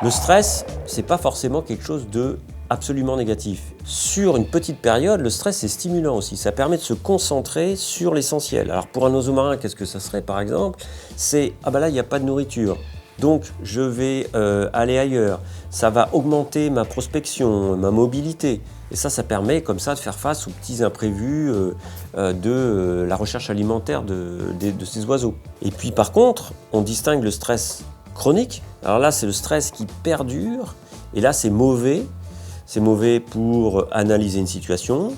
Le stress, c'est pas forcément quelque chose de absolument négatif. Sur une petite période, le stress c'est stimulant aussi. Ça permet de se concentrer sur l'essentiel. Alors pour un oiseau marin, qu'est-ce que ça serait par exemple? C'est ah bah là il n'y a pas de nourriture. Donc je vais aller ailleurs. Ça va augmenter ma prospection, ma mobilité. Et ça permet comme ça de faire face aux petits imprévus de la recherche alimentaire de ces oiseaux. Et puis par contre, on distingue le stress chronique. Alors là, c'est le stress qui perdure. Et là, c'est mauvais. C'est mauvais pour analyser une situation.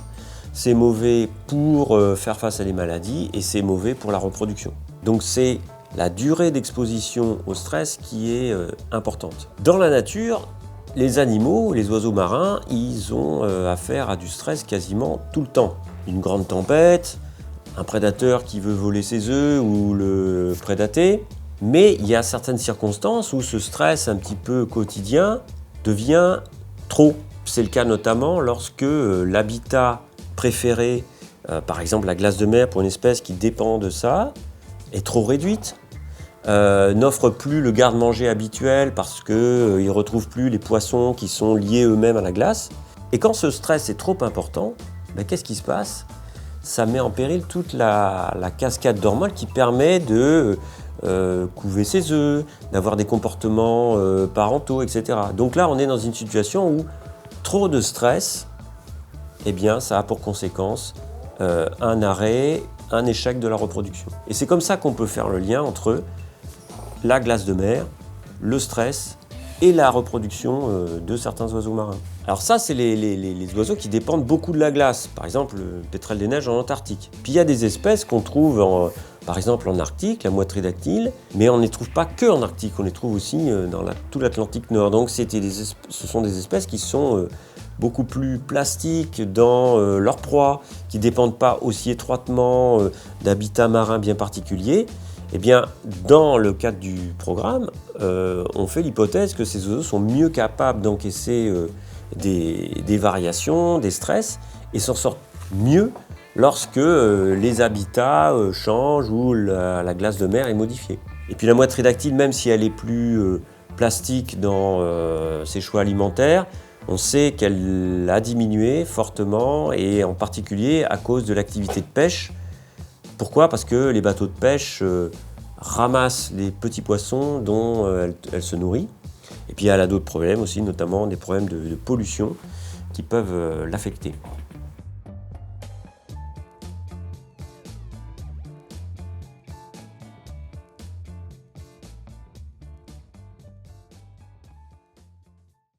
C'est mauvais pour faire face à des maladies. Et c'est mauvais pour la reproduction. Donc c'est la durée d'exposition au stress qui est importante. Dans la nature, les animaux, les oiseaux marins, ils ont affaire à du stress quasiment tout le temps. Une grande tempête, un prédateur qui veut voler ses œufs ou le prédater. Mais il y a certaines circonstances où ce stress un petit peu quotidien devient trop. C'est le cas notamment lorsque l'habitat préféré, par exemple la glace de mer pour une espèce qui dépend de ça, est trop réduite. N'offre plus le garde-manger habituel parce qu'ils ne retrouvent plus les poissons qui sont liés eux-mêmes à la glace. Et quand ce stress est trop important, qu'est-ce qui se passe? Ça met en péril toute la cascade d'hormones qui permet de couver ses œufs, d'avoir des comportements parentaux, etc. Donc là, on est dans une situation où trop de stress, eh bien, ça a pour conséquence un arrêt, un échec de la reproduction. Et c'est comme ça qu'on peut faire le lien entre la glace de mer, le stress et la reproduction de certains oiseaux marins. Alors ça, c'est les oiseaux qui dépendent beaucoup de la glace, par exemple le pétrel des neiges en Antarctique. Puis il y a des espèces qu'on trouve par exemple en Arctique, la moitridactyle, mais on ne les trouve pas que en Arctique, on les trouve aussi dans tout l'Atlantique Nord. Donc ce sont des espèces qui sont beaucoup plus plastiques dans leur proie, qui ne dépendent pas aussi étroitement d'habitats marins bien particuliers. Eh bien, dans le cadre du programme, on fait l'hypothèse que ces oiseaux sont mieux capables d'encaisser des variations, des stress, et s'en sortent mieux lorsque les habitats changent ou la glace de mer est modifiée. Et puis la moitridactyle, même si elle est plus plastique dans ses choix alimentaires, on sait qu'elle a diminué fortement, et en particulier à cause de l'activité de pêche. Pourquoi? Parce que les bateaux de pêche ramassent les petits poissons dont elle se nourrit. Et puis elle a d'autres problèmes aussi, notamment des problèmes de pollution qui peuvent l'affecter.